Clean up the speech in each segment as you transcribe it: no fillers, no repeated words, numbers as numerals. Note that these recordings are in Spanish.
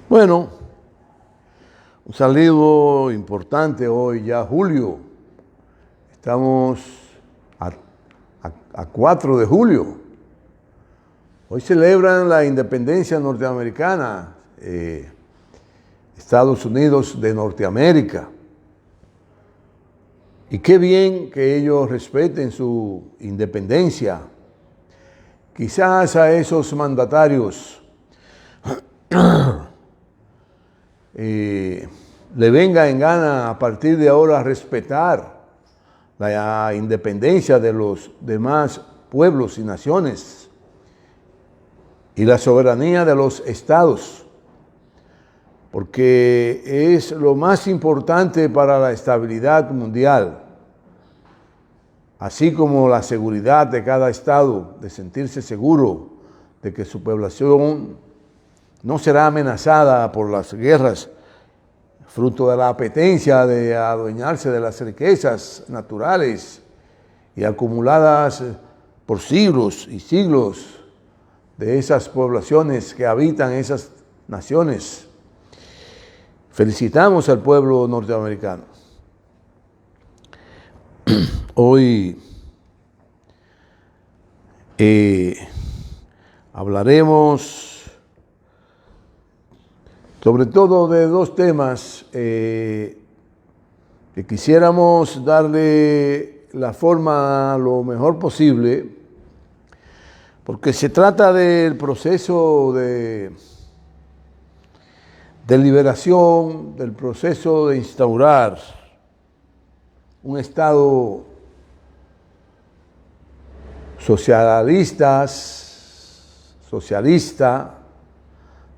Bueno, un saludo importante hoy, ya julio. Estamos a 4 de julio. Hoy celebran la independencia norteamericana, Estados Unidos de Norteamérica. Y qué bien que ellos respeten su independencia. Quizás a esos mandatarios le venga en gana a partir de ahora respetar la independencia de los demás pueblos y naciones y la soberanía de los estados, porque es lo más importante para la estabilidad mundial, así como la seguridad de cada estado, de sentirse seguro de que su población no será amenazada por las guerras, fruto de la apetencia de adueñarse de las riquezas naturales y acumuladas por siglos y siglos de esas poblaciones que habitan esas naciones. Felicitamos al pueblo norteamericano. Hoy hablaremos sobre todo de dos temas que quisiéramos darle la forma lo mejor posible, porque se trata del proceso de liberación, del proceso de instaurar un Estado socialista,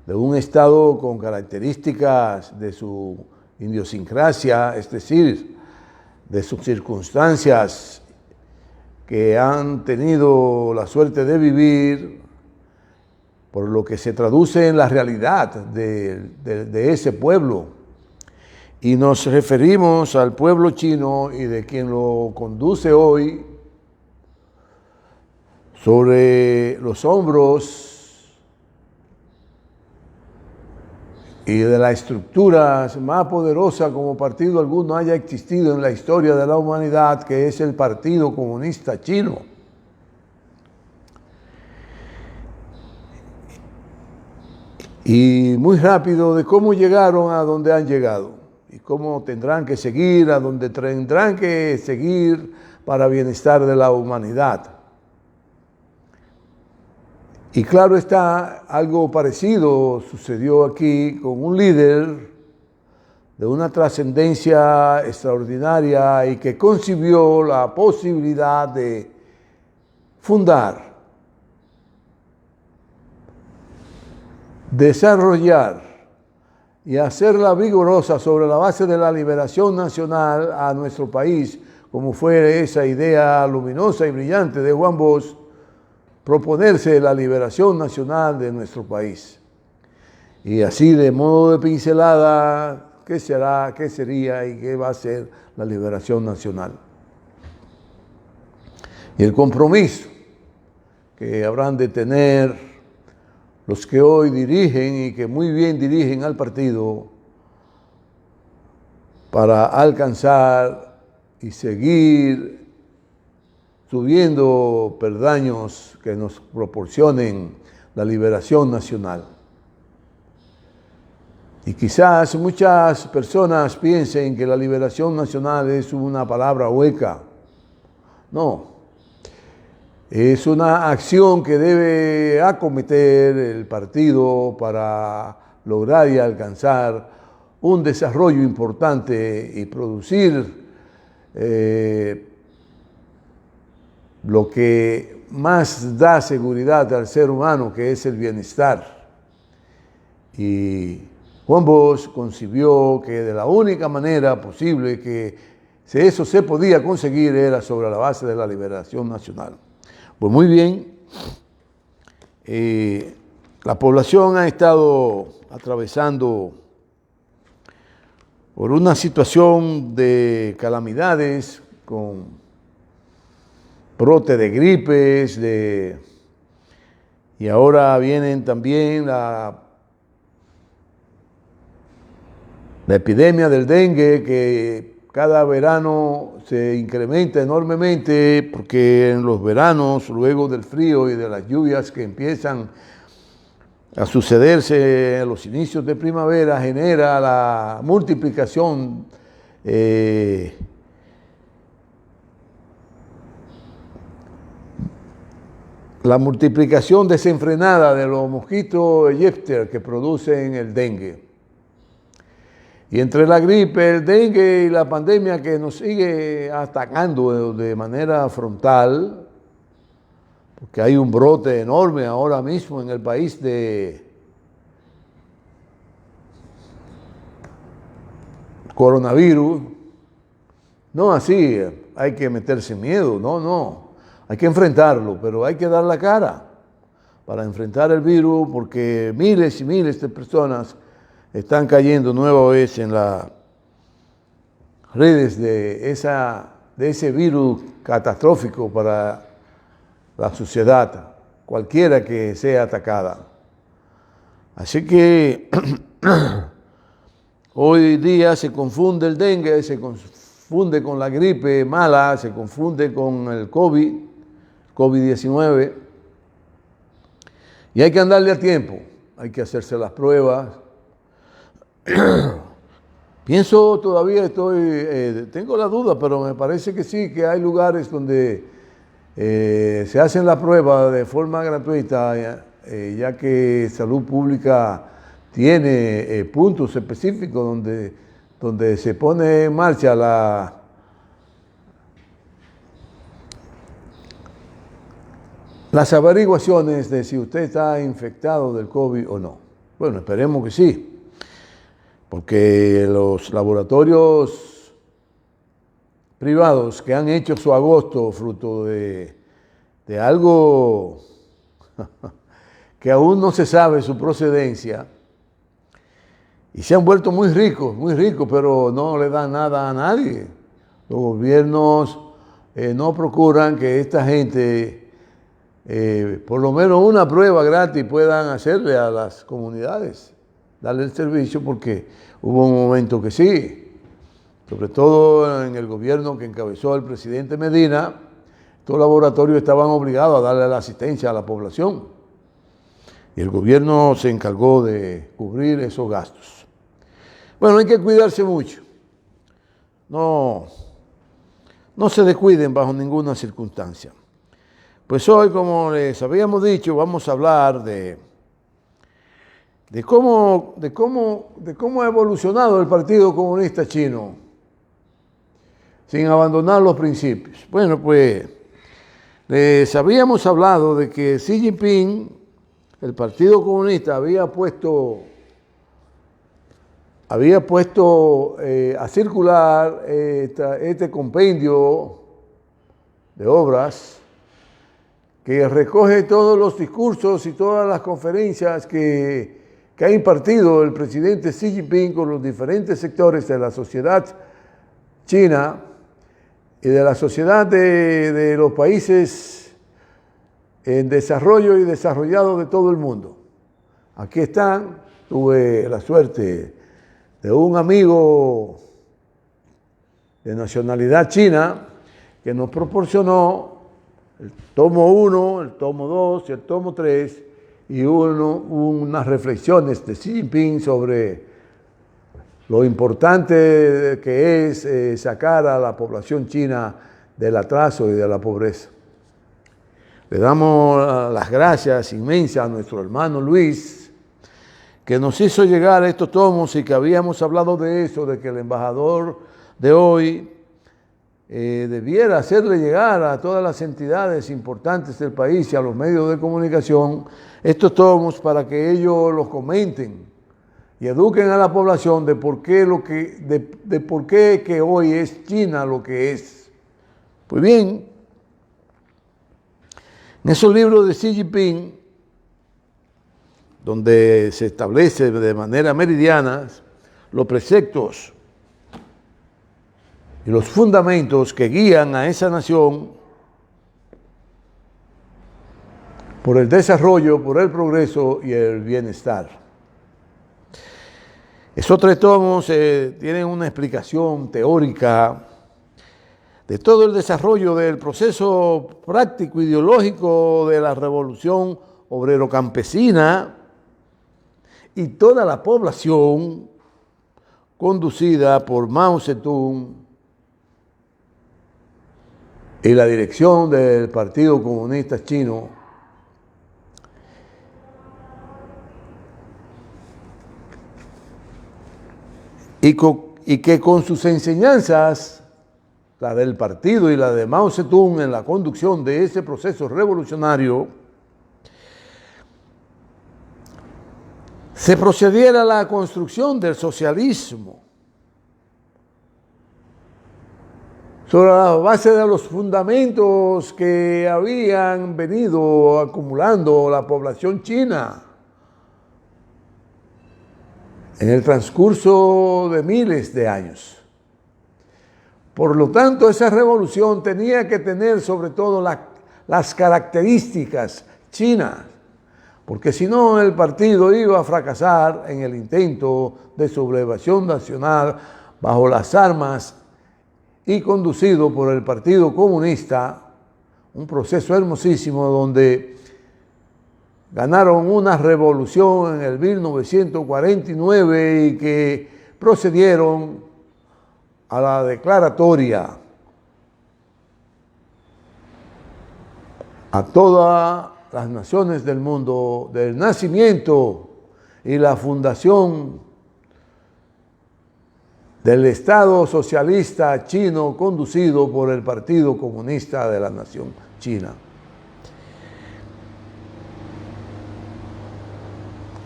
de un Estado con características de su idiosincrasia, es decir, de sus circunstancias que han tenido la suerte de vivir, por lo que se traduce en la realidad de ese pueblo. Y nos referimos al pueblo chino y de quien lo conduce hoy sobre los hombros y de la estructura más poderosa como partido alguno haya existido en la historia de la humanidad, que es el Partido Comunista Chino. Y muy rápido de cómo llegaron a donde han llegado y cómo tendrán que seguir, a donde tendrán que seguir para bienestar de la humanidad. Y claro está, algo parecido sucedió aquí con un líder de una trascendencia extraordinaria y que concibió la posibilidad de fundar, desarrollar y hacerla vigorosa sobre la base de la liberación nacional a nuestro país, como fue esa idea luminosa y brillante de Juan Bosch, proponerse la liberación nacional de nuestro país. Y así, de modo de pincelada, ¿qué será, qué sería y qué va a ser la liberación nacional? Y el compromiso que habrán de tener los que hoy dirigen y que muy bien dirigen al partido para alcanzar y seguir subiendo peldaños que nos proporcionen la liberación nacional. Y quizás muchas personas piensen que la liberación nacional es una palabra hueca. No, es una acción que debe acometer el partido para lograr y alcanzar un desarrollo importante y producir lo que más da seguridad al ser humano, que es el bienestar. Y Juan Bosch concibió que de la única manera posible que eso se podía conseguir era sobre la base de la liberación nacional. Pues muy bien, la población ha estado atravesando por una situación de calamidades con brote de gripes, y ahora vienen también La epidemia del dengue, que cada verano se incrementa enormemente porque en los veranos, luego del frío y de las lluvias que empiezan a sucederse en los inicios de primavera, genera la multiplicación desenfrenada de los mosquitos Yepter que producen el dengue. Y entre la gripe, el dengue y la pandemia que nos sigue atacando de manera frontal, porque hay un brote enorme ahora mismo en el país de coronavirus, no así, hay que meterse miedo, no, hay que enfrentarlo, pero hay que dar la cara para enfrentar el virus, porque miles y miles de personas están cayendo nueva vez en las redes de ese virus catastrófico para la sociedad, cualquiera que sea atacada. Así que hoy día se confunde el dengue, se confunde con la gripe mala, se confunde con el COVID-19, y hay que andarle a tiempo, hay que hacerse las pruebas. Pienso, todavía tengo la duda, pero me parece que sí, que hay lugares donde se hacen la prueba de forma gratuita, ya que Salud Pública tiene puntos específicos donde se pone en marcha las averiguaciones de si usted está infectado del COVID o no. Bueno, esperemos que sí, porque los laboratorios privados que han hecho su agosto fruto de algo que aún no se sabe su procedencia, y se han vuelto muy ricos, pero no le dan nada a nadie. Los gobiernos no procuran que esta gente, por lo menos una prueba gratis, puedan hacerle a las comunidades, darle el servicio, porque hubo un momento que sí, sobre todo en el gobierno que encabezó el presidente Medina, estos laboratorios estaban obligados a darle la asistencia a la población, y el gobierno se encargó de cubrir esos gastos. Bueno, hay que cuidarse mucho, no se descuiden bajo ninguna circunstancia. Pues hoy, como les habíamos dicho, vamos a hablar de cómo ha evolucionado el Partido Comunista Chino sin abandonar los principios. Bueno, pues les habíamos hablado de que Xi Jinping, el Partido Comunista, había puesto a circular este compendio de obras que recoge todos los discursos y todas las conferencias que ha impartido el presidente Xi Jinping con los diferentes sectores de la sociedad china y de la sociedad de los países en desarrollo y desarrollados de todo el mundo. Aquí están. Tuve la suerte de un amigo de nacionalidad china que nos proporcionó el tomo 1, el tomo 2 y el tomo 3, y unas reflexiones de Xi Jinping sobre lo importante que es sacar a la población china del atraso y de la pobreza. Le damos las gracias inmensas a nuestro hermano Luis, que nos hizo llegar estos tomos, y que habíamos hablado de eso, de que el embajador de hoy debiera hacerle llegar a todas las entidades importantes del país y a los medios de comunicación estos tomos, para que ellos los comenten y eduquen a la población de por qué que hoy es China lo que es. Pues bien, en esos libros de Xi Jinping, donde se establece de manera meridiana los preceptos y los fundamentos que guían a esa nación por el desarrollo, por el progreso y el bienestar. Esos tres tomos tienen una explicación teórica de todo el desarrollo del proceso práctico ideológico de la revolución obrero-campesina y toda la población conducida por Mao Zedong y la dirección del Partido Comunista Chino, y que con sus enseñanzas, la del partido y la de Mao Zedong en la conducción de ese proceso revolucionario, se procediera a la construcción del socialismo sobre la base de los fundamentos que habían venido acumulando la población china en el transcurso de miles de años. Por lo tanto, esa revolución tenía que tener sobre todo las características chinas, porque si no el partido iba a fracasar en el intento de sublevación nacional bajo las armas y conducido por el Partido Comunista, un proceso hermosísimo donde ganaron una revolución en el 1949 y que procedieron a la declaratoria a todas las naciones del mundo del nacimiento y la fundación del Estado socialista chino conducido por el Partido Comunista de la Nación China.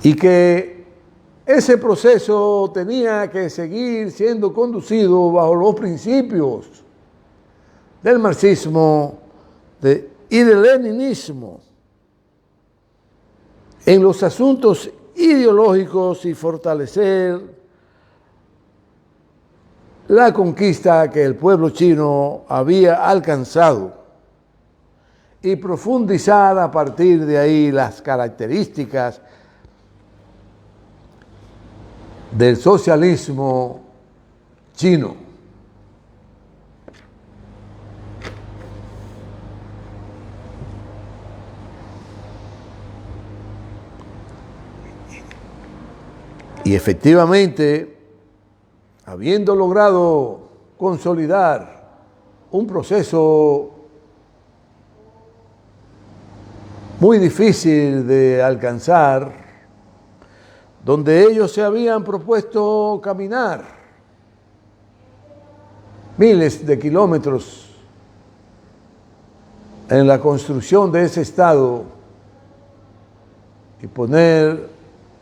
Y que ese proceso tenía que seguir siendo conducido bajo los principios del marxismo y del leninismo en los asuntos ideológicos y fortalecer la conquista que el pueblo chino había alcanzado y profundizar a partir de ahí las características del socialismo chino. Y efectivamente, habiendo logrado consolidar un proceso muy difícil de alcanzar, donde ellos se habían propuesto caminar miles de kilómetros en la construcción de ese Estado y poner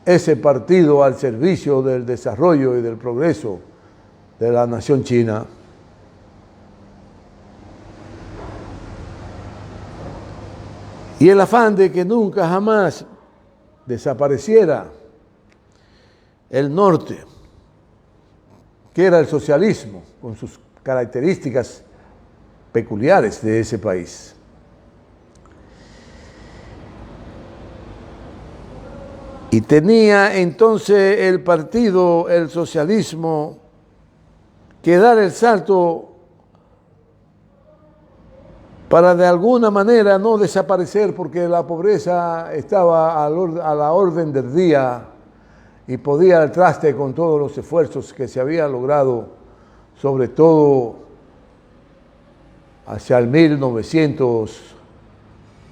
ese partido al servicio del desarrollo y del progreso de la nación china. Y el afán de que nunca jamás desapareciera el norte, que era el socialismo, con sus características peculiares de ese país. Y tenía entonces el partido, el socialismo, que dar el salto para de alguna manera no desaparecer, porque la pobreza estaba a la orden del día y podía al traste con todos los esfuerzos que se había logrado, sobre todo hacia el 1900,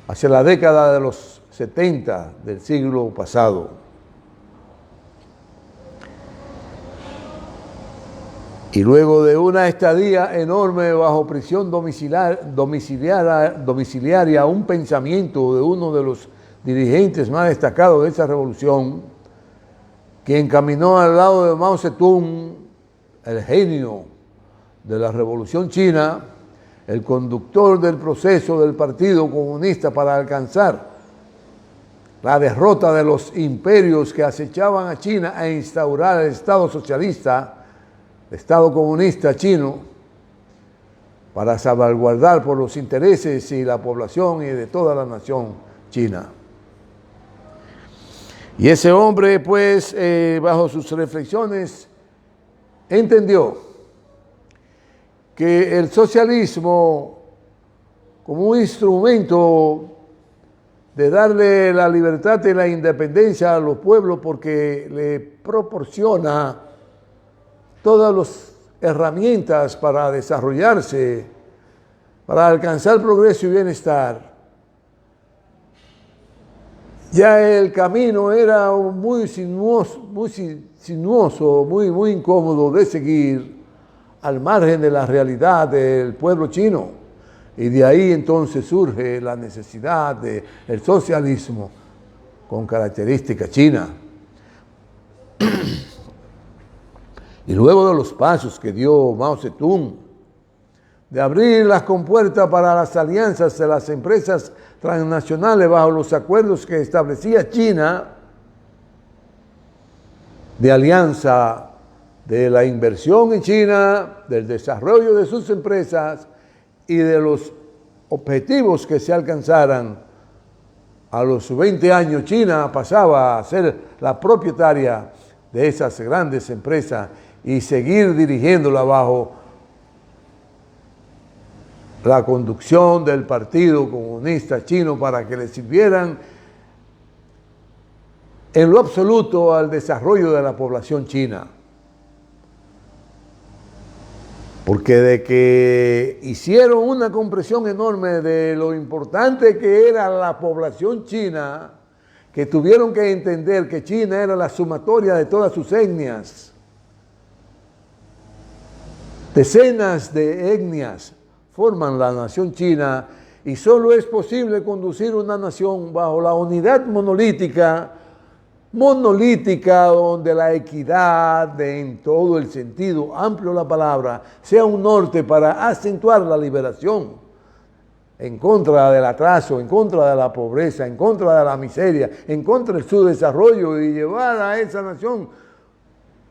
hacia la década de los 70 del siglo pasado. Y luego de una estadía enorme bajo prisión domiciliaria, un pensamiento de uno de los dirigentes más destacados de esa revolución, que encaminó al lado de Mao Zedong, el genio de la revolución china, el conductor del proceso del Partido Comunista para alcanzar la derrota de los imperios que acechaban a China e instaurar el Estado socialista, el Estado comunista chino, para salvaguardar por los intereses y la población y de toda la nación china. Y ese hombre, pues, bajo sus reflexiones, entendió que el socialismo, como un instrumento de darle la libertad y la independencia a los pueblos, porque le proporciona todas las herramientas para desarrollarse, para alcanzar progreso y bienestar, ya el camino era muy sinuoso, muy incómodo de seguir, al margen de la realidad del pueblo chino. Y de ahí entonces surge la necesidad del socialismo con característica china. Y luego de los pasos que dio Mao Zedong, de abrir las compuertas para las alianzas de las empresas transnacionales bajo los acuerdos que establecía China, de alianza de la inversión en China, del desarrollo de sus empresas y de los objetivos que se alcanzaran. A los 20 años China pasaba a ser la propietaria de esas grandes empresas y seguir dirigiéndola bajo la conducción del Partido Comunista Chino para que le sirvieran en lo absoluto al desarrollo de la población china. Porque de que hicieron una comprensión enorme de lo importante que era la población china, que tuvieron que entender que China era la sumatoria de todas sus etnias, decenas de etnias forman la nación china, y solo es posible conducir una nación bajo la unidad monolítica, donde la equidad, en todo el sentido amplio de la palabra, sea un norte para acentuar la liberación en contra del atraso, en contra de la pobreza, en contra de la miseria, en contra de su desarrollo, y llevar a esa nación,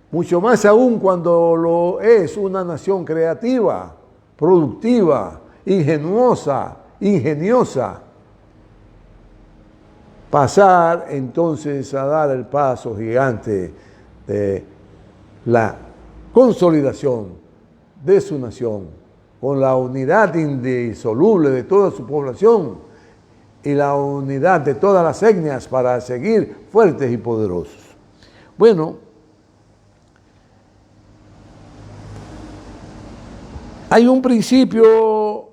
mucho más aún cuando lo es una nación creativa, productiva, ingeniosa, pasar entonces a dar el paso gigante de la consolidación de su nación con la unidad indisoluble de toda su población y la unidad de todas las etnias para seguir fuertes y poderosos. Bueno, hay un principio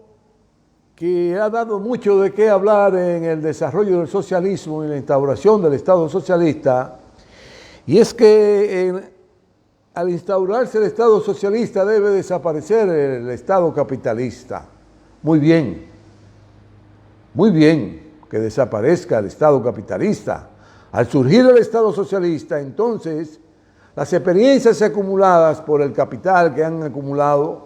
que ha dado mucho de qué hablar en el desarrollo del socialismo y la instauración del Estado socialista, y es que al instaurarse el Estado socialista debe desaparecer el Estado capitalista. Muy bien que desaparezca el Estado capitalista. Al surgir el Estado socialista, entonces, las experiencias acumuladas por el capital que han acumulado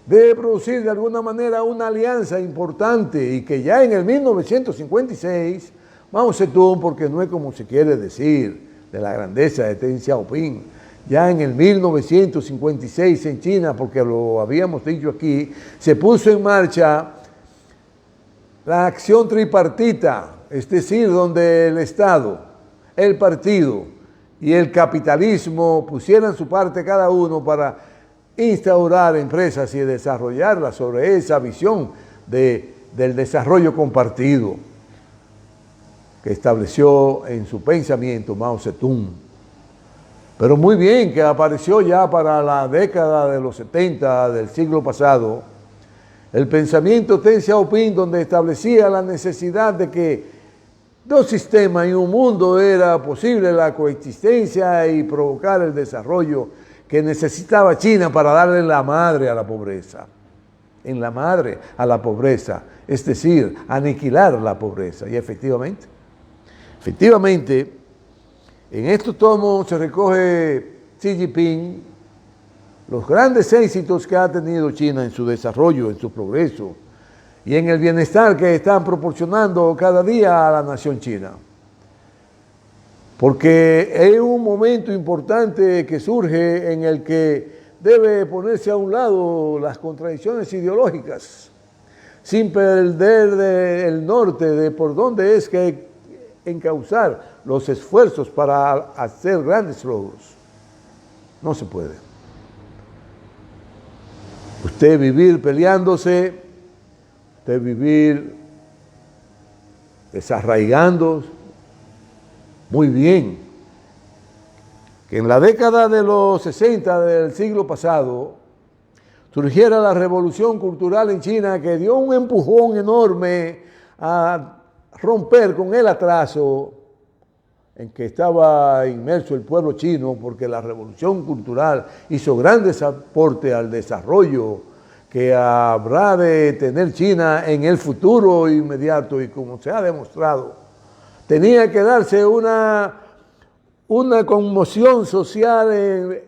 debe producir de alguna manera una alianza importante, y que ya en el 1956, Mao Zedong, porque no es como se quiere decir de la grandeza de Deng Xiaoping, ya en el 1956 en China, porque lo habíamos dicho aquí, se puso en marcha la acción tripartita, es decir, donde el Estado, el partido y el capitalismo pusieran su parte cada uno para instaurar empresas y desarrollarlas sobre esa visión del desarrollo compartido que estableció en su pensamiento Mao Zedong. Pero muy bien que apareció ya para la década de los 70 del siglo pasado el pensamiento Deng Xiaoping, donde establecía la necesidad de que dos sistemas y un mundo era posible la coexistencia y provocar el desarrollo que necesitaba China para darle la madre a la pobreza, es decir, aniquilar la pobreza. Y efectivamente, en estos tomos se recoge Xi Jinping los grandes éxitos que ha tenido China en su desarrollo, en su progreso y en el bienestar que están proporcionando cada día a la nación china. Porque es un momento importante que surge en el que debe ponerse a un lado las contradicciones ideológicas, sin perder el norte de por dónde es que encauzar los esfuerzos para hacer grandes logros. No se puede. Usted vivir peleándose, usted vivir desarraigando, muy bien. Que en la década de los 60 del siglo pasado surgiera la revolución cultural en China que dio un empujón enorme a romper con el atraso en que estaba inmerso el pueblo chino, porque la revolución cultural hizo grandes aportes al desarrollo que habrá de tener China en el futuro inmediato, y como se ha demostrado, tenía que darse una conmoción social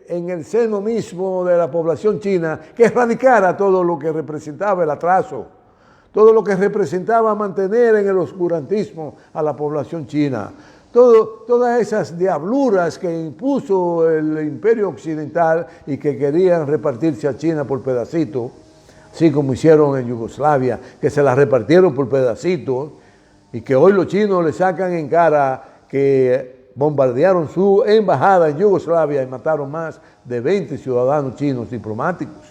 en el seno mismo de la población china que erradicara todo lo que representaba el atraso, todo lo que representaba mantener en el oscurantismo a la población china. Todas esas diabluras que impuso el imperio occidental y que querían repartirse a China por pedacitos, así como hicieron en Yugoslavia, que se las repartieron por pedacitos, y que hoy los chinos le sacan en cara que bombardearon su embajada en Yugoslavia y mataron más de 20 ciudadanos chinos diplomáticos.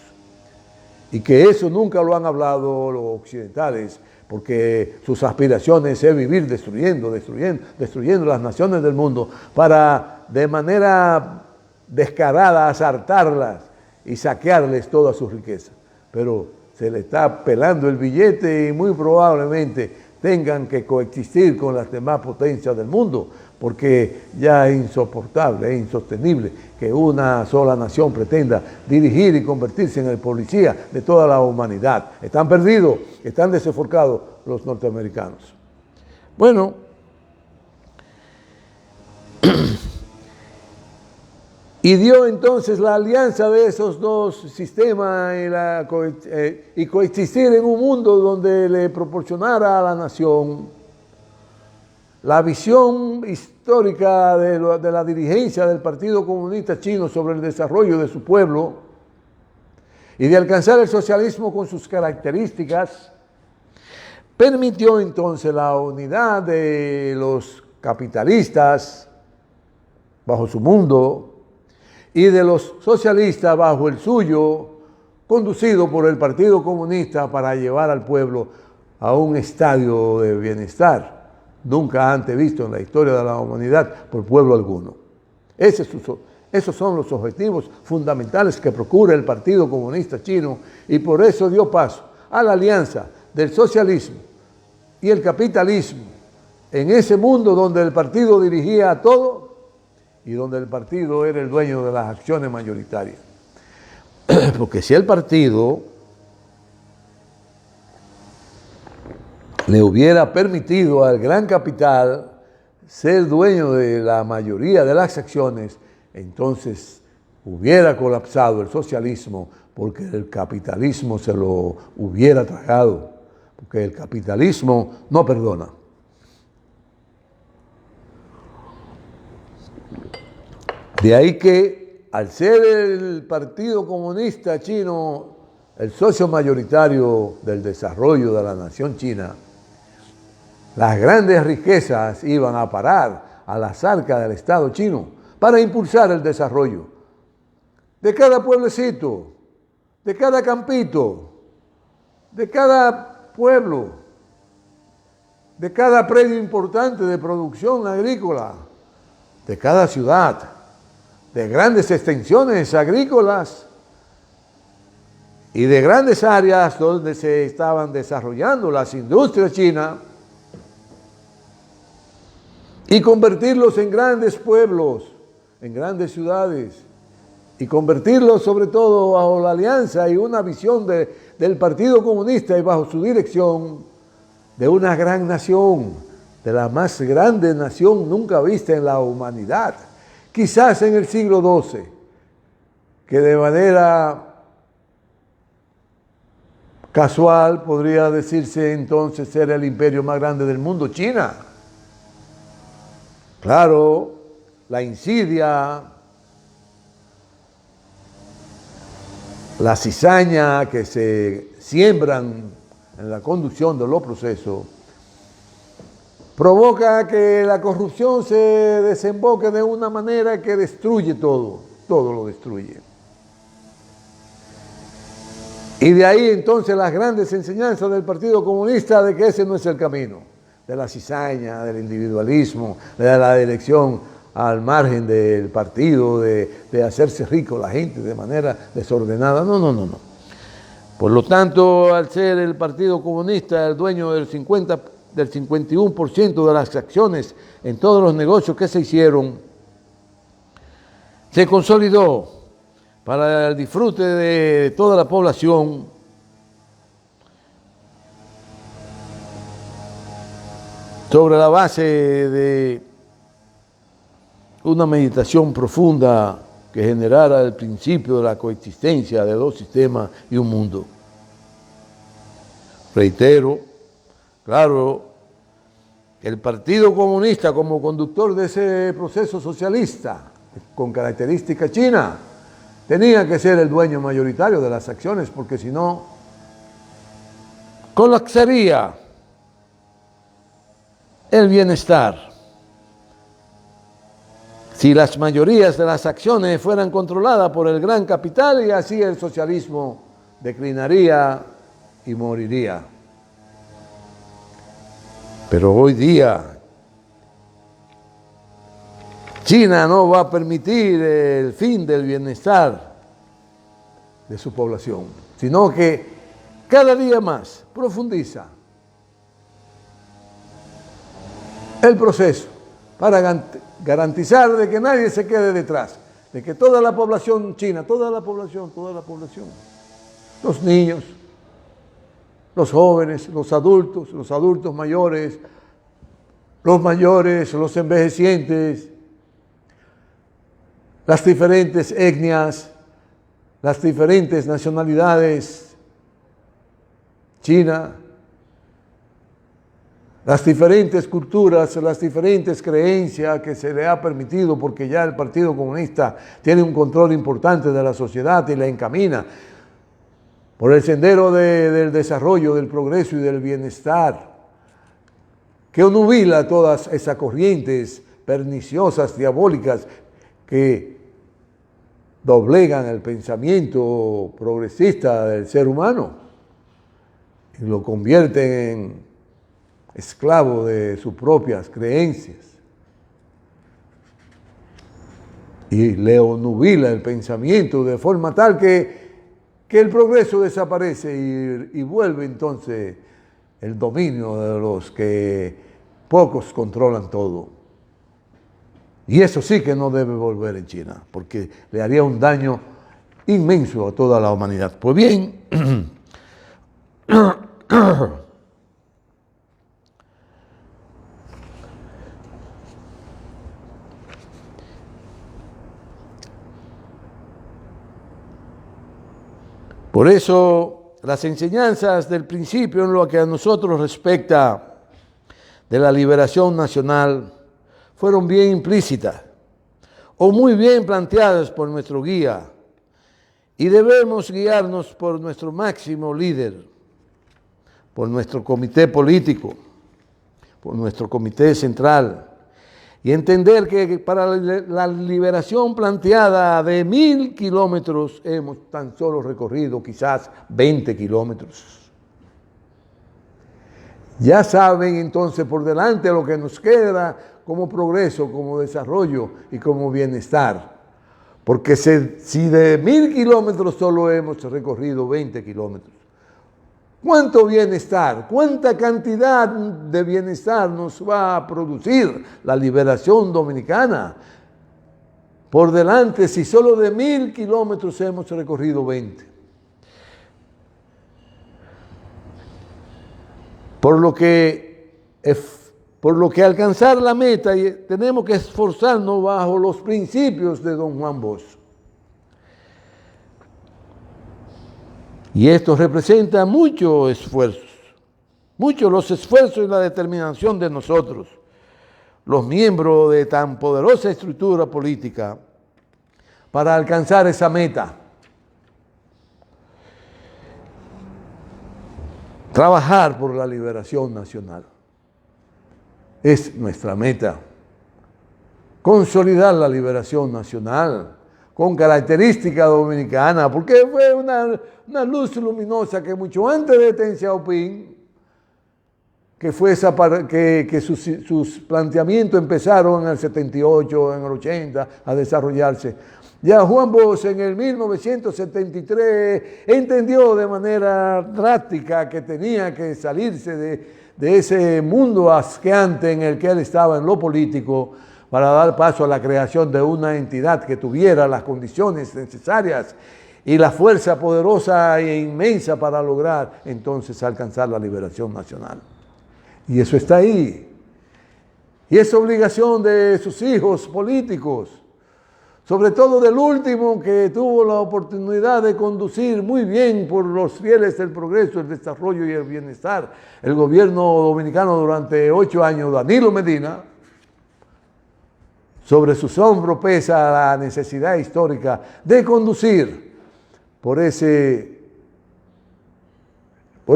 Y que eso nunca lo han hablado los occidentales, porque sus aspiraciones es vivir destruyendo las naciones del mundo para de manera descarada asaltarlas y saquearles toda su riqueza. Pero se le está pelando el billete y muy probablemente tengan que coexistir con las demás potencias del mundo, porque ya es insoportable, es insostenible que una sola nación pretenda dirigir y convertirse en el policía de toda la humanidad. Están perdidos, están desenfocados los norteamericanos. Bueno, y dio entonces la alianza de esos dos sistemas y coexistir en un mundo donde le proporcionara a la nación la visión histórica de la dirigencia del Partido Comunista Chino sobre el desarrollo de su pueblo y de alcanzar el socialismo con sus características, permitió entonces la unidad de los capitalistas bajo su mundo y de los socialistas bajo el suyo, conducido por el Partido Comunista para llevar al pueblo a un estadio de bienestar nunca antes visto en la historia de la humanidad por pueblo alguno. Esos son los objetivos fundamentales que procura el Partido Comunista Chino, y por eso dio paso a la alianza del socialismo y el capitalismo en ese mundo donde el partido dirigía a todo y donde el partido era el dueño de las acciones mayoritarias. Porque si el partido le hubiera permitido al gran capital ser dueño de la mayoría de las acciones, entonces hubiera colapsado el socialismo, porque el capitalismo se lo hubiera tragado, porque el capitalismo no perdona. De ahí que, al ser el Partido Comunista Chino el socio mayoritario del desarrollo de la nación china, las grandes riquezas iban a parar a las arcas del Estado chino para impulsar el desarrollo de cada pueblecito, de cada campito, de cada pueblo, de cada predio importante de producción agrícola, de cada ciudad, de grandes extensiones agrícolas y de grandes áreas donde se estaban desarrollando las industrias chinas, y convertirlos en grandes pueblos, en grandes ciudades, y convertirlos sobre todo bajo la alianza y una visión del Partido Comunista y bajo su dirección de una gran nación, de la más grande nación nunca vista en la humanidad, quizás en el siglo XII, que de manera casual podría decirse entonces ser el imperio más grande del mundo, China. Claro, la insidia, la cizaña que se siembran en la conducción de los procesos provoca que la corrupción se desemboque de una manera que destruye todo, todo lo destruye. Y de ahí entonces las grandes enseñanzas del Partido Comunista de que ese no es el camino, de la cizaña, del individualismo, de la elección al margen del partido, de hacerse rico la gente de manera desordenada. No, no, no, no. Por lo tanto, al ser el Partido Comunista el dueño del 51% de las acciones en todos los negocios que se hicieron, se consolidó para el disfrute de toda la población sobre la base de una meditación profunda que generara el principio de la coexistencia de dos sistemas y un mundo. Reitero, claro, el Partido Comunista como conductor de ese proceso socialista con característica china tenía que ser el dueño mayoritario de las acciones, porque si no, colapsaría el bienestar. Si las mayorías de las acciones fueran controladas por el gran capital, y así el socialismo declinaría y moriría. Pero hoy día China no va a permitir el fin del bienestar de su población, sino que cada día más profundiza el proceso para garantizar de que nadie se quede detrás, de que toda la población china, toda la población, los niños, los jóvenes, los adultos mayores, los envejecientes, las diferentes etnias, las diferentes nacionalidades, China, las diferentes culturas, las diferentes creencias que se le ha permitido, porque ya el Partido Comunista tiene un control importante de la sociedad y la encamina por el sendero del desarrollo, del progreso y del bienestar, que nubila todas esas corrientes perniciosas, diabólicas, que doblegan el pensamiento progresista del ser humano y lo convierten en esclavo de sus propias creencias y le nubila el pensamiento de forma tal que el progreso desaparece y vuelve entonces el dominio de los que pocos controlan todo. Y eso sí que no debe volver en China, porque le haría un daño inmenso a toda la humanidad. Pues bien, por eso las enseñanzas del principio en lo que a nosotros respecta de la liberación nacional fueron bien implícitas o muy bien planteadas por nuestro guía, y debemos guiarnos por nuestro máximo líder, por nuestro comité político, por nuestro comité central, y entender que para la liberación planteada de 1000 kilómetros hemos tan solo recorrido quizás 20 kilómetros. Ya saben entonces por delante lo que nos queda como progreso, como desarrollo y como bienestar. Porque si de 1000 kilómetros solo hemos recorrido 20 kilómetros, ¿cuánto bienestar, cuánta cantidad de bienestar nos va a producir la liberación dominicana por delante si solo de 1000 kilómetros hemos recorrido 20? Por lo que alcanzar la meta tenemos que esforzarnos bajo los principios de don Juan Bosch. Y esto representa muchos esfuerzos y la determinación de nosotros, los miembros de tan poderosa estructura política, para alcanzar esa meta. Trabajar por la liberación nacional. es nuestra meta. Consolidar la liberación nacional con característica dominicana, porque fue una luz luminosa que mucho antes de Deng Xiaoping, que fue que sus planteamientos empezaron en el 78, en el 80 a desarrollarse. Ya Juan Bosch en el 1973 entendió de manera drástica que tenía que salirse de ese mundo asqueante en el que él estaba en lo político para dar paso a la creación de una entidad que tuviera las condiciones necesarias y la fuerza poderosa e inmensa para lograr entonces alcanzar la liberación nacional. Y eso está ahí. Y es obligación de sus hijos políticos, sobre todo del último que tuvo la oportunidad de conducir muy bien por los fieles del progreso, el desarrollo y el bienestar, el gobierno dominicano durante 8 años, Danilo Medina. Sobre sus hombros pesa la necesidad histórica de conducir por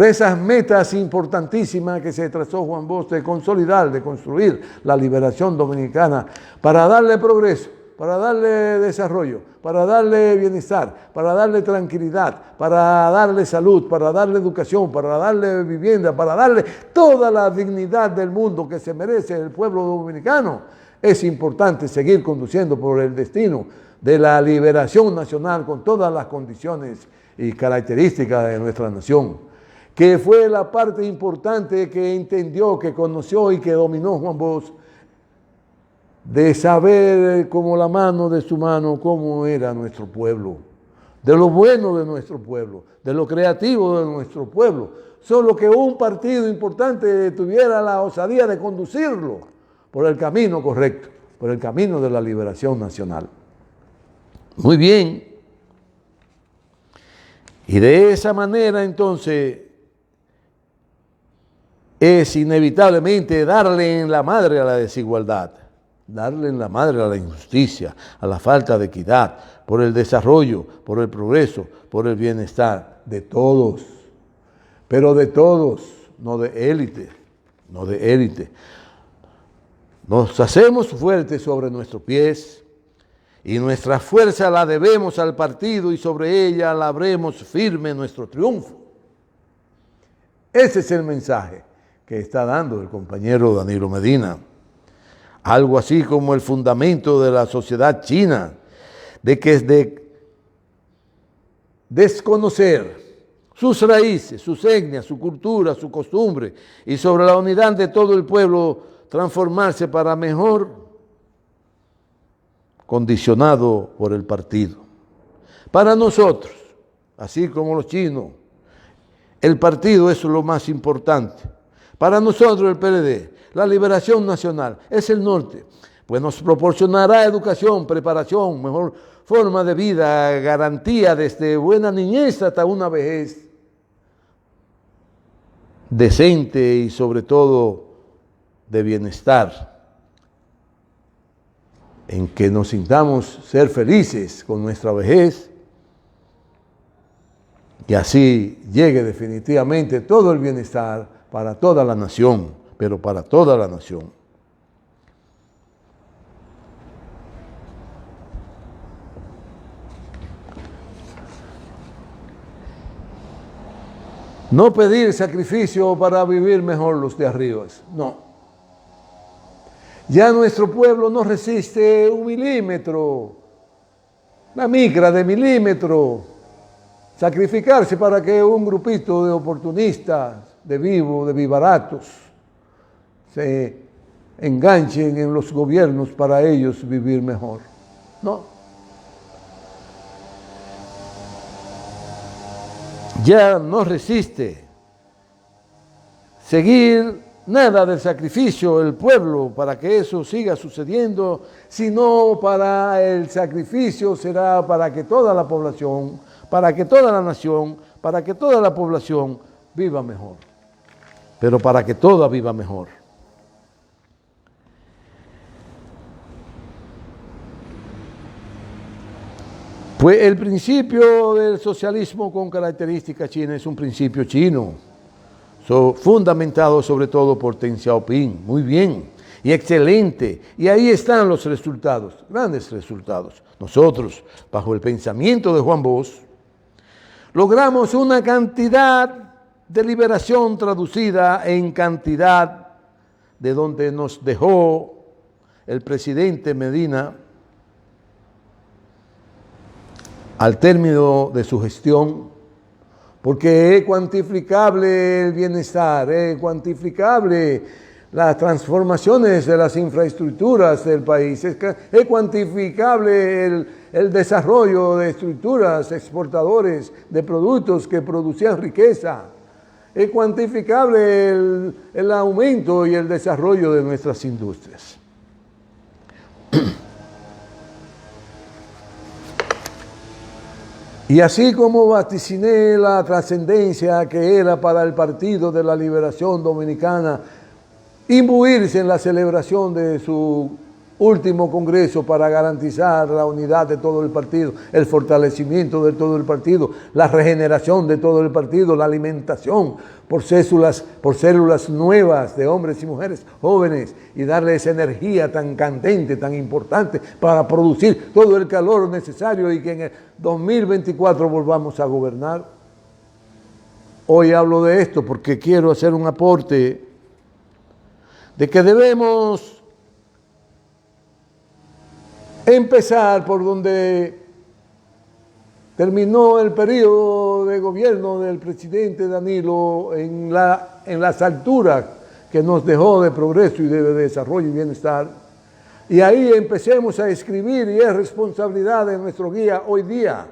esas metas importantísimas que se trazó Juan Bosch, de consolidar, de construir la liberación dominicana para darle progreso, para darle desarrollo, para darle bienestar, para darle tranquilidad, para darle salud, para darle educación, para darle vivienda, para darle toda la dignidad del mundo que se merece el pueblo dominicano. Es importante seguir conduciendo por el destino de la liberación nacional con todas las condiciones y características de nuestra nación, que fue la parte importante que entendió, que conoció y que dominó Juan Bosch, de saber como la mano de su mano cómo era nuestro pueblo, de lo bueno de nuestro pueblo, de lo creativo de nuestro pueblo, solo que un partido importante tuviera la osadía de conducirlo por el camino correcto, por el camino de la liberación nacional. Muy bien. Y de esa manera entonces es inevitablemente darle en la madre a la desigualdad, darle en la madre a la injusticia, a la falta de equidad, por el desarrollo, por el progreso, por el bienestar de todos, pero de todos, no de élite, no de élite. Nos hacemos fuertes sobre nuestros pies y nuestra fuerza la debemos al partido y sobre ella labremos firme nuestro triunfo. Ese es el mensaje que está dando el compañero Danilo Medina. Algo así como el fundamento de la sociedad china, de que es de desconocer sus raíces, sus etnias, su cultura, su costumbre y sobre la unidad de todo el pueblo transformarse para mejor, condicionado por el partido. Para nosotros, así como los chinos, el partido es lo más importante. Para nosotros el PLD, la liberación nacional es el norte, pues nos proporcionará educación, preparación, mejor forma de vida, garantía desde buena niñez hasta una vejez decente y sobre todo de bienestar, en que nos sintamos ser felices con nuestra vejez y así llegue definitivamente todo el bienestar para toda la nación, pero para toda la nación. No pedir sacrificio para vivir mejor los de arriba, no. Ya nuestro pueblo no resiste un milímetro, una micra de milímetro, sacrificarse para que un grupito de oportunistas, de vivaratos, se enganchen en los gobiernos para ellos vivir mejor. No. Ya no resiste seguir nada del sacrificio del pueblo para que eso siga sucediendo, sino para el sacrificio será para que toda la población, para que toda la nación, para que toda la población viva mejor, pero para que toda viva mejor. Pues el principio del socialismo con características chinas es un principio chino, fundamentado sobre todo por Deng Xiaoping. Muy bien. y excelente. Y ahí están los resultados, grandes resultados. Nosotros, bajo el pensamiento de Juan Bosch, logramos una cantidad de liberación traducida en cantidad de donde nos dejó el presidente Medina al término de su gestión, porque es cuantificable el bienestar, es cuantificable las transformaciones de las infraestructuras del país, es cuantificable el desarrollo de estructuras exportadores de productos que producían riqueza, es cuantificable el aumento y el desarrollo de nuestras industrias. Y así como vaticiné la trascendencia que era para el Partido de la Liberación Dominicana imbuirse en la celebración de su último congreso para garantizar la unidad de todo el partido, el fortalecimiento de todo el partido, la regeneración de todo el partido, la alimentación por células nuevas de hombres y mujeres jóvenes y darles energía tan candente, tan importante para producir todo el calor necesario y que en el 2024 volvamos a gobernar. Hoy hablo de esto porque quiero hacer un aporte de que debemos empezar por donde terminó el periodo de gobierno del presidente Danilo en las alturas que nos dejó de progreso y de desarrollo y bienestar. Y ahí empecemos a escribir, y es responsabilidad de nuestro guía hoy día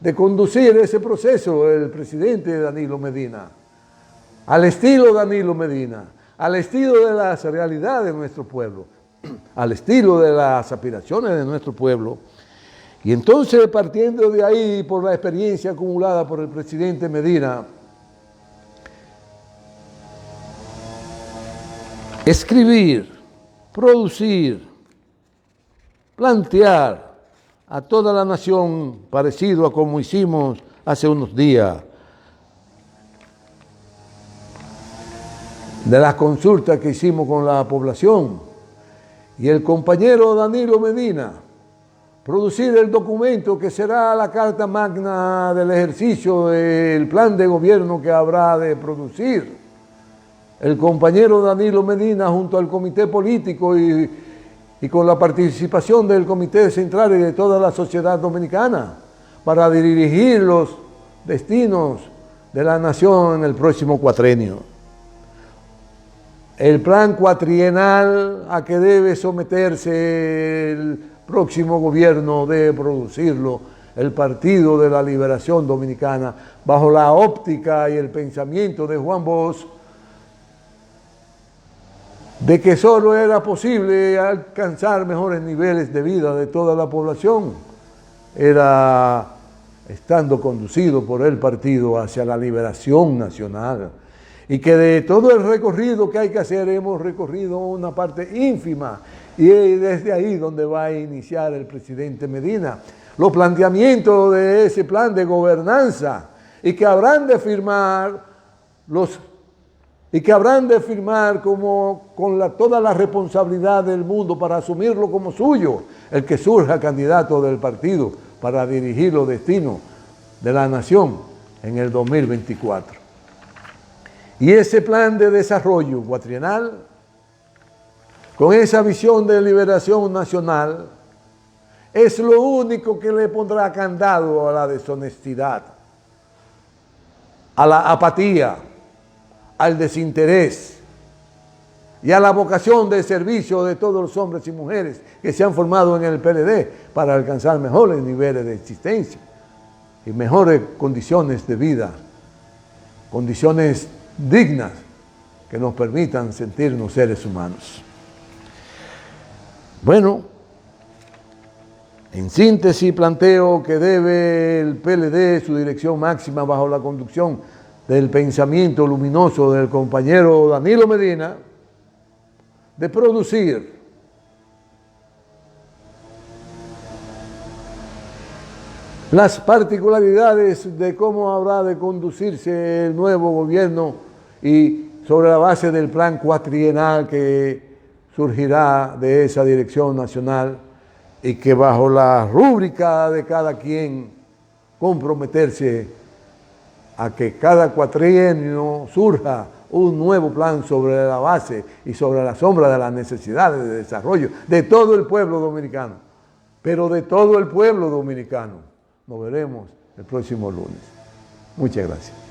de conducir ese proceso, el presidente Danilo Medina, al estilo Danilo Medina, al estilo de las realidades de nuestro pueblo, al estilo de las aspiraciones de nuestro pueblo. Y entonces, partiendo de ahí, por la experiencia acumulada por el presidente Medina, escribir, producir, plantear a toda la nación, parecido a como hicimos hace unos días, de las consultas que hicimos con la población, y el compañero Danilo Medina, producir el documento que será la carta magna del ejercicio del plan de gobierno que habrá de producir el compañero Danilo Medina junto al comité político y con la participación del comité central y de toda la sociedad dominicana para dirigir los destinos de la nación en el próximo cuatrenio. El plan cuatrienal a que debe someterse el próximo gobierno debe producirlo el Partido de la Liberación Dominicana bajo la óptica y el pensamiento de Juan Bosch de que solo era posible alcanzar mejores niveles de vida de toda la población, era estando conducido por el partido hacia la liberación nacional, y que de todo el recorrido que hay que hacer hemos recorrido una parte ínfima, y desde ahí donde va a iniciar el presidente Medina los planteamientos de ese plan de gobernanza, y que habrán de firmar como con toda la responsabilidad del mundo para asumirlo como suyo, el que surja candidato del partido para dirigir los destinos de la nación en el 2024. Y ese plan de desarrollo cuatrienal, con esa visión de liberación nacional, es lo único que le pondrá candado a la deshonestidad, a la apatía, al desinterés y a la vocación de servicio de todos los hombres y mujeres que se han formado en el PLD para alcanzar mejores niveles de existencia y mejores condiciones de vida, condiciones dignas que nos permitan sentirnos seres humanos. Bueno, en síntesis planteo que debe el PLD su dirección máxima bajo la conducción del pensamiento luminoso del compañero Danilo Medina, de producir las particularidades de cómo habrá de conducirse el nuevo gobierno y sobre la base del plan cuatrienal que surgirá de esa dirección nacional y que bajo la rúbrica de cada quien comprometerse a que cada cuatrienio surja un nuevo plan sobre la base y sobre la sombra de las necesidades de desarrollo de todo el pueblo dominicano, pero de todo el pueblo dominicano. Nos veremos el próximo lunes. Muchas gracias.